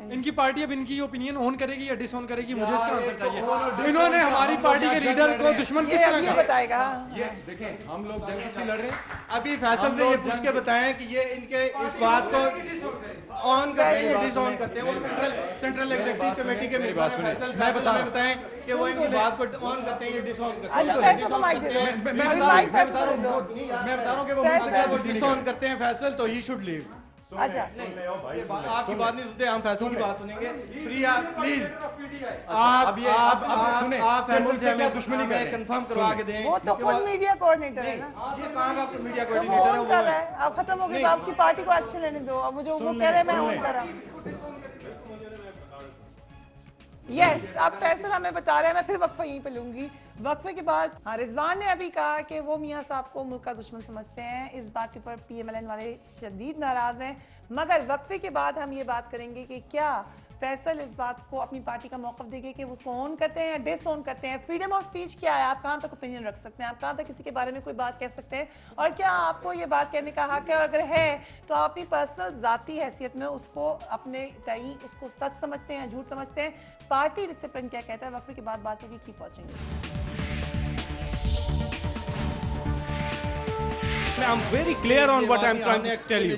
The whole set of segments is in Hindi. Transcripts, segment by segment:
इनकी पार्टी अब इनकी ओपिनियन ऑन करेगी या डिसऑन करेगी, मुझे इसका आंसर चाहिए। इन्होंने हमारी पार्टी के लीडर को दुश्मन किस तरह का बताएगा? ये देखें, हम लोग जंग किसकी लड़ रहे हैं? अभी फैसल से ये पूछ के बताएं कि ये इनके इस बात को ऑन करते हैं या डिसऑन करते हैं। वो सेंट्रल एग्जीक्यूटिव कमेटी के मेरी बात सुनिए, मैं बताएं कि वो इनकी बात को ऑन करते हैं या डिसऑन करते हैं। मैं बता रहा हूँ कि वो डिसऑन करते हैं फैसल, तो ही शुड लीव। अच्छा, आपकी बात नहीं सुनते, हम फैसल की बात सुनेंगे। प्रिया प्लीज आप फैसल से हमें दुश्मनी में कंफर्म करवा के दें। वो तो खुद मीडिया कोऑर्डिनेटर है ना, ये कहाँ का मीडिया तो वो कोऑर्डिनेटर ऑन कर रहा है। अब खत्म हो गई तो आपकी पार्टी को एक्शन लेने दो। अब जो वो कह रहे हैं मैं ऑन कर रहा हूँ। यस, आप फैसल हमें बता रहे हैं। मैं फिर वक्फा यहीं पे लूंगी। वक्फे के बाद हाँ, रिजवान ने अभी कहा कि वो मियां साहब को मुल्क का दुश्मन समझते हैं। इस बात के ऊपर PMLN वाले शदीद नाराज हैं। मगर वक्फे के बाद हम ये बात करेंगे कि क्या फैसल इस बात को अपनी पार्टी का मौक़िफ़ देंगे कि वो उसको ऑन करते हैं या डिसऑन करते हैं। फ्रीडम ऑफ स्पीच क्या है? आप कहाँ तक ओपिनियन रख सकते हैं? आप कहाँ तक किसी के बारे में कोई बात कह सकते हैं? और क्या आपको ये बात कहने का हक है? अगर है तो आप अपनी पर्सनल ज़ाती हैसियत में उसको अपने तय उसको सच समझते हैं, झूठ समझते हैं? पार्टी डिसिप्लिन क्या कहता है? वक्फे के बाद बात होगी, की पहुँचेंगे। I'm very clear on what I'm trying to tell you.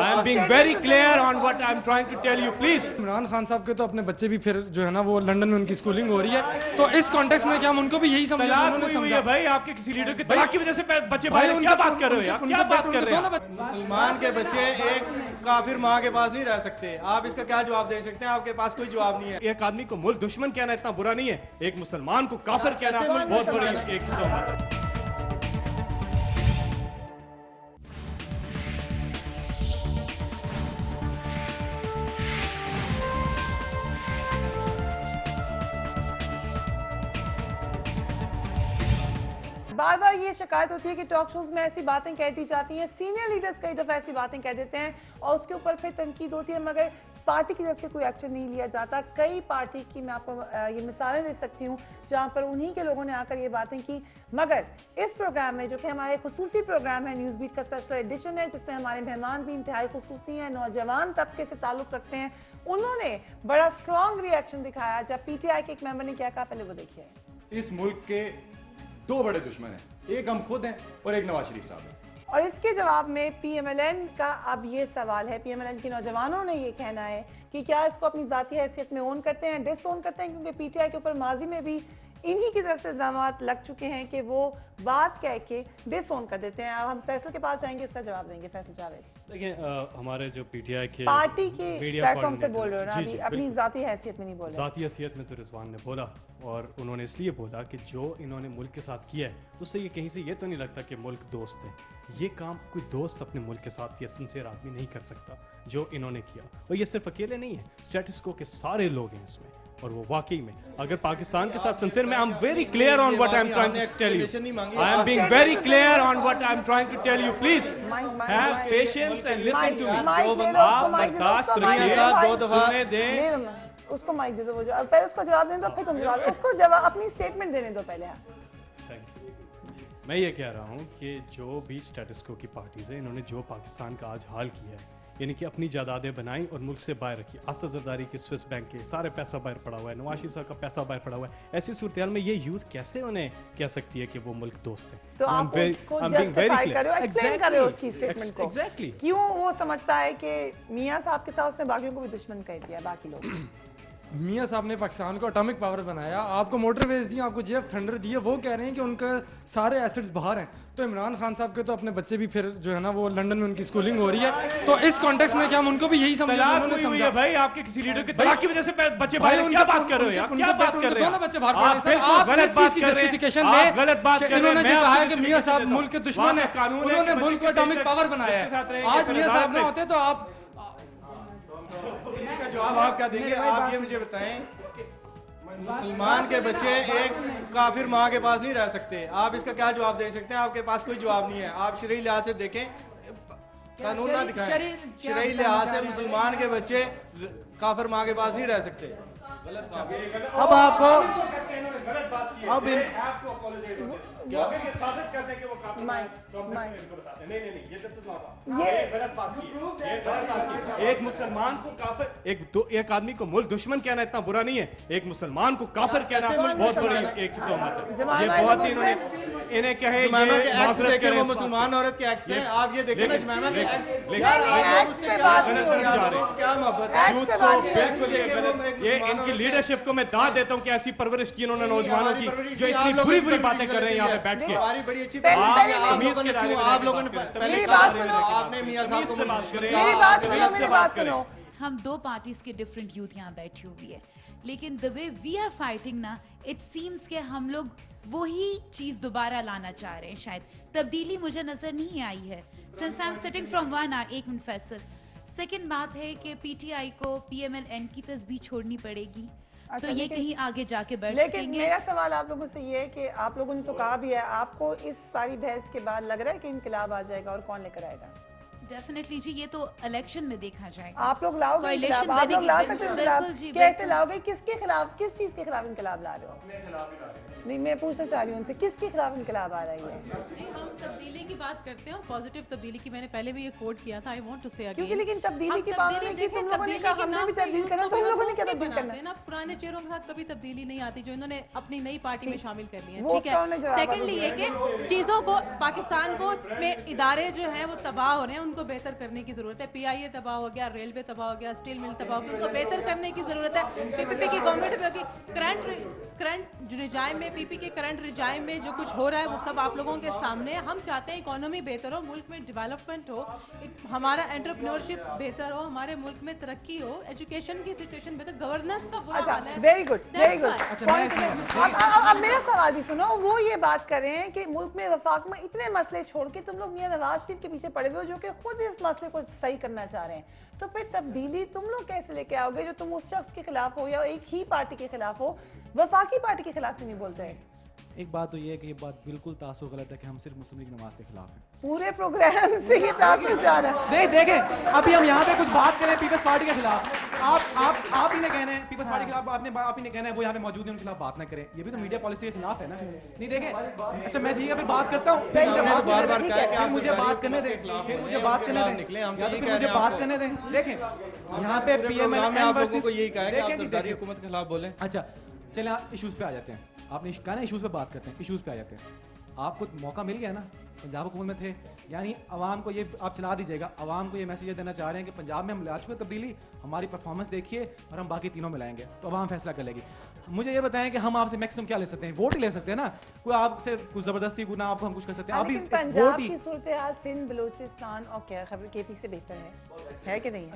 I am being very clear on what I'm trying to tell you. Please. Imran Khan साहब के तो अपने बच्चे भी फिर जो है ना वो लंदन में उनकी स्कूलिंग हो रही है, तो इस कॉन्टेक्स्ट में क्या हम उनको भी यही समझा भाई आपके किसी लीडर के तलाक की वजह से बच्चे भाई क्या बात कर रहे हो यार? क्या बात कर रहे हो? मुसलमान के बच्चे एक काफिर माँ के पास नहीं रह सकते। आप इसका क्या जवाब दे सकते हैं? आपके पास कोई जवाब नहीं है। एक आदमी को मुल्क दुश्मन कहना इतना बुरा नहीं है, एक मुसलमान को काफिर कहना बहुत बड़ी एक बात है। बार बार ये शिकायत होती है कि टॉक शोज में ऐसी बातें कह दी जाती हैं, सीनियर लीडर्स कई दफा ऐसी बातें कह देते हैं और उसके ऊपर फिर तनकीद होती है, मगर पार्टी की तरफ से कोई एक्शन नहीं लिया जाता। कई पार्टी की मैं आपको ये मिसालें दे सकती हूँ जहाँ पर उन्हीं के लोगों ने आकर ये बातें की। मगर इस प्रोग्राम में, जो कि हमारे खुसूसी प्रोग्राम है, न्यूज़ बीट का स्पेशल एडिशन है, जिसमें हमारे मेहमान भी इंतहाई खुसूसी हैं, नौजवान तबके से ताल्लुक़ रखते हैं, उन्होंने बड़ा स्ट्रॉन्ग रिएक्शन दिखाया जब PTI के एक मेंबर ने क्या कहा, पहले वो देखिए। इस मुल्क के दो बड़े दुश्मन हैं, एक हम खुद हैं और एक नवाज शरीफ साहब हैं। और इसके जवाब में PMLN का अब ये सवाल है, PMLN के नौजवानों ने ये कहना है कि क्या इसको अपनी ज़ाती हैसियत में ऑन करते हैं, डिसऑन करते हैं, क्योंकि PTI के ऊपर माजी में भी इन्हीं की तरफ से इल्ज़ामात लग चुके हैं कि वो बात कह के डिसऑन कर देते हैं। अब हम फैसल के पास जाएंगे, इसका जवाब देंगे। फैसल जावेद, देखिए हमारे जो PTI के पार्टी के प्लेटफॉर्म से बोल रहे हो ना, जी, अपनी ज़ाती हैसियत में नहीं बोल रहे। ज़ाती हैसियत में तो रिजवान ने बोला, और उन्होंने इसलिए बोला कि जो इन्होंने मुल्क के साथ किया है उससे ये कहीं से ये तो नहीं लगता कि मुल्क दोस्त है। ये काम कोई दोस्त अपने मुल्क के साथ या सिंसियर आदमी नहीं कर सकता जो इन्होंने किया। और ये सिर्फ अकेले नहीं है, स्टेटस को के सारे लोग हैं इसमें, और वो वाकई में अगर पाकिस्तान के साथ सिंसियर में, I am very clear on what I am trying to tell you. I am being very clear on what I am trying to tell you. Please have patience and listen to me. आप बर्दाश्त रखिए, सुनने दें उसको माइक दे दो, वो जो पहले उसको जवाब देने दो, फिर तुम जवाब उसको जवाब अपनी स्टेटमेंट देने दो पहले। मैं ये कह रहा हूँ कि जो भी स्टेटस को की पार्टीज है, इन्होंने जो पाकिस्तान का आज हाल किया है, यानी कि अपनी जायदादें बनाई और मुल्क से बाहर रखी। आसिफ जरदारी के स्विस बैंक के सारे पैसा बाहर पड़ा हुआ है, नवाज शरीफ साहब का पैसा बाहर पड़ा हुआ है। ऐसी सूरत में ये यूथ कैसे उन्हें कह सकती है कि वो मुल्क दोस्त है? तो आप उसको जस्टिफाई कर रहे हो, एक्सप्लेन कर रहे हो उसकी स्टेटमेंट को। एग्जैक्टली क्यों वो समझता है कि मियां साहब के साथ उसने बाकियों को भी दुश्मन कह दिया, बाकी लोग। मियां साहब ने पाकिस्तान को एटॉमिक पावर बनाया, आपको मोटरवेज दी, आपको JF थंडर दिए, वो कह रहे हैं कि उनका सारे एसेट्स बाहर हैं। तो इमरान खान साहब के तो अपने बच्चे भी फिर जो है ना वो लंदन में उनकी स्कूलिंग हो रही है, तो इस कॉन्टेक्स्ट में क्या हम उनको भी यही समझा भाई आपके किसी लीडर के तलाक की वजह से बच्चे बाहर, क्या बात कर रहे हो यार? क्या बात कर रहे हो? बच्चे बाहर पड़े हैं। आप गलत बात कर रहे हैं, गलत बात कर रहे हैं। इन्होंने जो कहा है कि मियां साहब मुल्क के दुश्मन है, उन्होंने मुल्क को एटॉमिक पावर बनाया है। आज मियां साहब ना होते तो आप, इसका जवाब आप क्या देंगे? आप ये मुझे बताएं, मुसलमान के बच्चे एक काफिर माँ के पास नहीं रह सकते। आप इसका क्या जवाब दे सकते हैं? आपके पास कोई जवाब नहीं है। आप शरई लिहाज से देखें, कानून ना दिखाएं। शरई लिहाज से मुसलमान के बच्चे काफिर माँ के पास नहीं रह सकते। अब आपको या फिर ये साबित कर दें कि वो काफिर माय- है, तो हम माय- इनको बताते हैं। नहीं, ये दिस इज नॉट ये- ये गलत बात की है। ये गलत बात की है। एक मुसलमान को काफिर, एक आदमी को मुल्क दुश्मन कहना इतना बुरा नहीं है, एक मुसलमान को काफिर कहना बहुत बड़ी एक तोहमत है। जमाना ये है बहुत जो ही इन्होंने मुस्लिम- इन्हें कहे जुमैमा के ये एक्ट माजरत देखें, करें वो इस बात मुसलमान औरत के एक्ट हैं। आप ये देखें ना जुमैमा के एक्ट, यार नहीं, आप एक्ट उससे पे क्या बात गलत नहीं कर हो जा रही। रहे हो, क्या मोहब्बत है? एक्ट यूथ पे को बात नहीं हो बिल्कुल ये देखिए, वो गलत, एक ये मुसलमान इनकी औरत लीडरशिप को मैं दाद देता हूँ कि ऐसी परवरिश की इन्होंने नहीं, नौजवानों हमारी की परवरिश जो नहीं, आप इतनी लोगों बुरी की बुरी परवरिश बातें कर रहे हैं यहाँ पे बैठ के। हमारी बड़ी अच्छी पहले- बात पहले है। मेरी- आप लोगों ने क्यों, आप लोगों ने पहले मेरी कहा बात था, सुनो। आपने मियां साहब को से बात करें। मेरी बात तमीज सुनो, से मेरी बात बात करें। सुनो। हम दो पार्टीज के डिफरेंट यूथ यहाँ बैठी हुई है, लेकिन the way we are fighting ना, इट सीम्स के हम लोग वही चीज दोबारा लाना चाह रहे हैं। शायद तब्दीली मुझे नजर नहीं आई है since I am sitting from 1 hour। एक मिनट फैसल। सेकंड बात है कि पीटीआई को पीएमएलएन की तस्बीह छोड़नी पड़ेगी, अच्छा, तो ये लेकिन- कहीं आगे जाके बढ़ लेकिन सकेंगे। मेरा सवाल आप लोगों से ये है कि आप लोगों ने तो कहा भी है, आपको इस सारी बहस के बाद लग रहा है कि इनकलाब आ जाएगा, और कौन लेकर आएगा? डेफिनेटली जी, ये तो इलेक्शन में देखा जाएगा। आप लोग लाओगे Coalition इनकलाब? आप लोग ला बनेगी, सकते हो बिल्कुल इनकलाब? जी, कैसे बिल्कुल। लाओगे? किसके खिलाफ, किस चीज के खिलाफ इनकलाब ला रहे हो? नहीं, मैं पूछना चाह रही हूँ उनसे, किसके खिलाफ इनकलाब आ रही है? जी, हम तब्दीली की बात करते हैं, पॉजिटिव तब्दीली की। मैंने पहले भी ये कोट किया था, आई वांट टू से अगेन। क्योंकि लेकिन तब्दीली की बात नहीं की, तुम लोगों ने कहा हमने भी तब्दील करना, तुम लोगों ने क्या तब्दील करना? ना पुराने चेहरों के साथ कभी तब्दीली नहीं आती जो इन्होंने अपनी नई पार्टी में शामिल कर ली है। वो ठीक उसका उन्हें है। जवाब सेकंडली ये कि चीजों को, पाकिस्तान को में इदारे जो हैं वो तबाह हो रहे हैं, उनको बेहतर करने की जरूरत है। पीआईए तबाह हो गया, रेलवे तबाह हो गया, स्टील मिल तबाह हो गया, उनको बेहतर करने की जरूरत है। पीपीपी की गवर्नमेंट में करंट रिजाइम में, पीपी के करंट रिजाइम में जो कुछ हो रहा है वो सब आप लोगों के सामने है। हम चाहते हैं इकोनॉमी बेहतर हो, मुल्क में डेवलपमेंट हो, हमारा एंटरप्रेन्योरशिप बेहतर हो, हमारे मुल्क में तरक्की हो, एजुकेशन की सिचुएशन बेहतर, गवर्नेंस का बुरा अच्छा, हाल है। Very good, very good. That's अब मेरा सवाल भी सुनो। वो ये बात कर रहे हैं कि मुल्क में वफाक में इतने मसले छोड़ के तुम लोग मियां नवाज शरीफ के पीछे पड़े हुए हो, जो कि खुद इस मसले को सही करना चाह रहे हैं। तो फिर तब्दीली तुम लोग कैसे लेके आओगे जो तुम उस शख्स के खिलाफ हो या एक ही पार्टी के खिलाफ हो? वफाकी पार्टी के खिलाफ क्यों नहीं बोलते हैं? एक बात तो ये है कि ये बात बिल्कुल तासो गलत है कि हम सिर्फ मुस्लिम लीग नवाज के खिलाफ हैं। पूरे प्रोग्राम से ये तासुर जा रहा है। देखें अभी हम यहाँ पे कुछ बात करें पीपल्स पार्टी के खिलाफ, आप इन्हें कहना है पीपल्स पार्टी के खिलाफ, आप इन्हें कहना है वो यहाँ पे मौजूद है उनके खिलाफ बात ना करें, ये भी तो मीडिया पॉलिसी के खिलाफ है ना। नहीं देखें, अच्छा मैं ठीक है फिर बात करता हूँ, फिर मुझे बात करने दें, फिर मुझे बात करने दें, फिर मुझे बात करने दें, निकले हम, या तो फिर मुझे बात करने दें। देखें यहाँ पे में आप लोगों को यही कहा है कि आप देखें जी, सरकारी देखें। हुकूमत के खिलाफ बोलें। अच्छा चलें आप इश्यूज पे आ जाते हैं। आपने कहा ना इश्यूज पे बात करते हैं, इश्यूज पे आ जाते हैं। आपको मौका मिल गया ना, पंजाब हुकूमत में थे, यानी अवाम को ये आप चला दीजिएगा, अवाम को ये मैसेज देना चाह रहे हैं कि पंजाब में हम ला चुके तब्दीली, हमारी परफॉर्मेंस देखिए और हम बाकी तीनों में लाएंगे, तो अवाम फैसला कर लेगी। मुझे ये बताएं कि हम आपसे मैक्सिमम क्या ले सकते हैं? वोट ही ले सकते हैं ना, कोई आपसे कुछ जबरदस्ती ना आप हम कुछ कर सकते हैं। अभी लेकिन पंजाब की सूरत हाल सिंध, बलूचिस्तान और क्या खबर केपी से बेहतर है कि नहीं?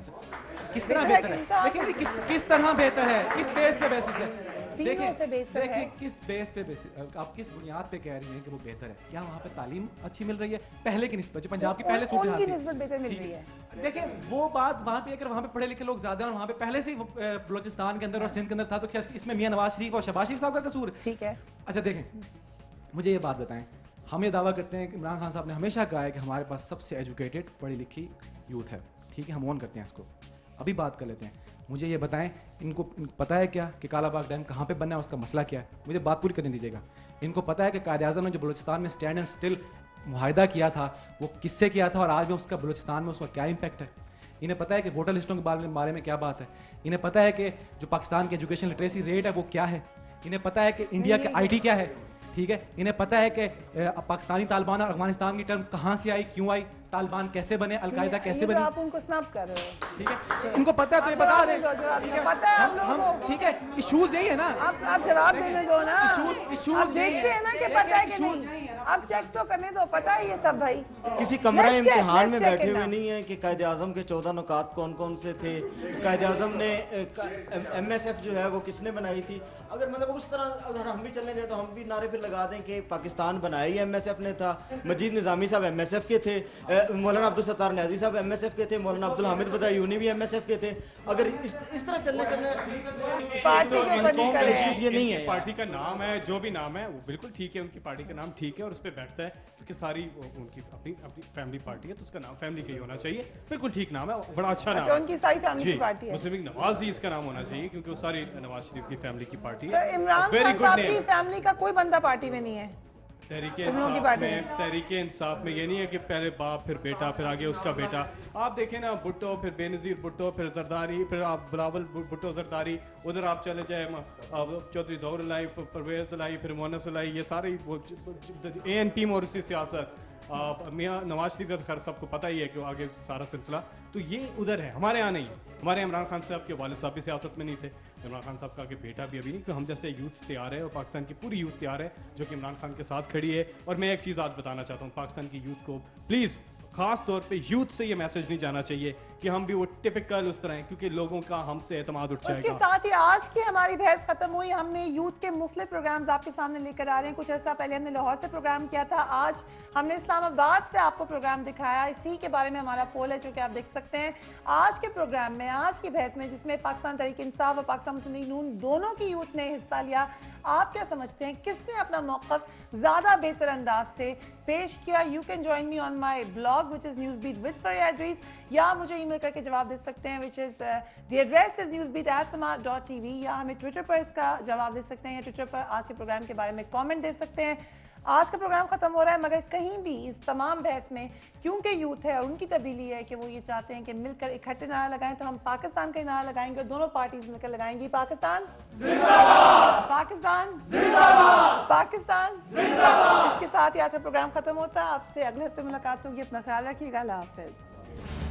किस तरह बेहतर है बेहतर कि है? इंसाफ देखिए किस तरह बेहतर है, किस बेस पे बेसिस है? तीनों से बेहतर है। देखिए किस बेस पे बेसिस, आप किस बुनियाद पे कह रही हैं कि वो बेहतर है? क्या वहाँ पे तालीम अच्छी मिल रही है पहले की निस्बत, जो पंजाब की पहले सूरत हाल उनकी थी? निस्बत बेहतर मिल ठीक रही है। देखिए वो बात वहाँ पे अगर वहाँ पे पढ़े लिखे लोग ज्यादा हैं और वहाँ पे पहले से ही बलोचिस्तान के अंदर और सिंध के अंदर था, तो क्या इसमें मियां नवाज शरीफ और शहबाज शरीफ साहब का कसूर है? ठीक है। अच्छा देखें, मुझे ये बात बताएं, हम ये दावा करते हैं कि इमरान खान साहब ने हमेशा कहा है कि हमारे पास सबसे एजुकेटेड पढ़ी लिखी यूथ है, ठीक है, हम ऑन करते हैं इसको। अभी बात कर लेते हैं, मुझे ये बताएं इनको पता है क्या कि कालाबाग डैम कहाँ पे बनना है, उसका मसला क्या है? मुझे बात पूरी करने दीजिएगा। इनको पता है कि कायद आज़म ने जो बलूचिस्तान में स्टैंड एंड स्टिल मुआहिदा किया था वो किससे किया था और आज में उसका बलूचिस्तान में उसका क्या इम्पैक्ट है? इन्हें पता है कि वोटर लिस्टों के बारे में क्या बात है? इन्हें पता है कि जो पाकिस्तान की एजुकेशन लिटरेसी रेट है वो क्या है? इन्हें पता है कि इंडिया के आईटी क्या है? ठीक है, इन्हें पता है कि पाकिस्तानी तालिबान और अफगानिस्तान की टर्म कहाँ से आई, क्यों आई, तालिबान कैसे बने, अलकायदा कैसे बनी? आप उनको स्नैप कर रहे हो। ठीक है, इनको पता है तो ये बता दें। ठीक है, पता है हम लोगों हम को। ठीक है, इश्यूज यही है ना। आप जवाब देने दो ना। इश्यूज आप देखते हैं ना कि पता है कि नहीं। आप चेक तो करने दो, पता है ये सब भाई। किसी कमरा Let's check, इम्तिहान में let's check बैठे it हुए now. नहीं है कि कायद आज़म के 14 नुकात कौन कौन से थे, कायद आज़म ने MSF जो है वो किसने बनाई थी। अगर मतलब उस तरह अगर हम भी चलने जाए तो हम भी नारे फिर लगा दें कि पाकिस्तान बनाया ही MSF ने था। मजीद निज़ामी साहब MSF के थे, मौलाना अब्दुल सत्तार न्याजी साहब MSF के थे, मौलाना अब्दुल हामिद बदायूनी भी MSF के थे। अगर इस तरह चलने पार्टी के ऊपर नहीं कर रहे हैं। ये नहीं है। पार्टी का नाम है, जो भी नाम है वो बिल्कुल ठीक है, उनकी पार्टी का नाम ठीक है और उस पर बैठता है क्योंकि सारी उनकी अपनी अपनी फैमिली पार्टी है, तो उसका नाम फैमिली का ही होना चाहिए। बिल्कुल ठीक नाम है, बड़ा अच्छा नाम अच्छा, है। उनकी सारी फैमिली जी, की पार्टी है। मुस्लिम लीग नवाज ही इसका नाम होना चाहिए क्योंकि वो सारी नवाज शरीफ की फैमिली की पार्टी तो है। इमरान Very खान good साहब name. की फैमिली का कोई बंदा पार्टी में नहीं है। तहरीके तुम लोगों की इंसाफ पार्टी में तहरीके इंसाफ में ये नहीं है कि पहले बाप फिर बेटा फिर आगे उसका बेटा। आप देखें ना, भुट्टो फिर बेनज़ीर भुट्टो फिर जरदारी फिर आप बिलावल भुट्टो जरदारी, उधर आप चले जाए चौधरी जौहर लाई, परवेज़ लाई, फिर मोनस लाई, ये सारी ANP में और उसकी सियासत, मियाँ नवाज शरीफ का तो खैर सबको पता ही है कि आगे सारा सिलसिला, तो ये उधर है, हमारे यहाँ नहीं है। हमारे यहाँ इमरान खान साहब के वालिद साहब भी सियासत में नहीं थे, इमरान खान साहब का आगे बेटा भी अभी नहीं, तो हम जैसे यूथ तैयार है और पाकिस्तान की पूरी यूथ तैयार है जो कि इमरान खान के साथ खड़ी है। और मैं एक चीज़ आज बताना चाहता हूँ पाकिस्तान की यूथ को, प्लीज़ खास तौर पे यूथ से ये मैसेज नहीं जाना चाहिए कि हम भी वो टिपिकल उस तरह हैं, क्योंकि लोगों का हमसे एतमाद उठ उसके जाएगा। साथ ही आज की हमारी बहस खत्म हुई। हमने यूथ के मुख्तलिफ प्रोग्राम्स आपके सामने लेकर आ रहे हैं। कुछ अर्सा पहले हमने लाहौर से प्रोग्राम किया था, आज हमने इस्लामाबाद से आपको प्रोग्राम दिखाया। इसी के बारे में हमारा पोल है जो कि आप देख सकते हैं। आज के प्रोग्राम में, आज की बहस में, जिसमें पाकिस्तान तहरीक इंसाफ और पाकिस्तान मुस्लिम लीग नून दोनों की यूथ ने हिस्सा लिया, आप क्या समझते हैं किसने अपना मौक़िफ़ ज़्यादा बेहतर अंदाज से पेश किया? You can join me on my blog which is Newsbeat with Faria Idrees, या मुझे ईमेल करके जवाब दे सकते हैं which is the address is newsbeat@sama.tv, या हमें ट्विटर पर इसका जवाब दे सकते हैं, या ट्विटर पर आज के प्रोग्राम के बारे में कमेंट दे सकते हैं। आज का प्रोग्राम खत्म हो रहा है, मगर कहीं भी इस तमाम बहस में क्योंकि यूथ है और उनकी तब्दीली है कि वो ये चाहते हैं कि मिलकर इकट्ठे नारा लगाएं, तो हम पाकिस्तान का नारा लगाएंगे और दोनों पार्टीज मिलकर लगाएंगी पाकिस्तान जिंदाबाद, पाकिस्तान जिंदाबाद, पाकिस्तान जिंदाबाद। इसके साथ ही आज का प्रोग्राम खत्म होता है। आपसे अगले हफ्ते मुलाकात होगी। अपना ख्याल रखिएगा। अल्लाह हाफिज।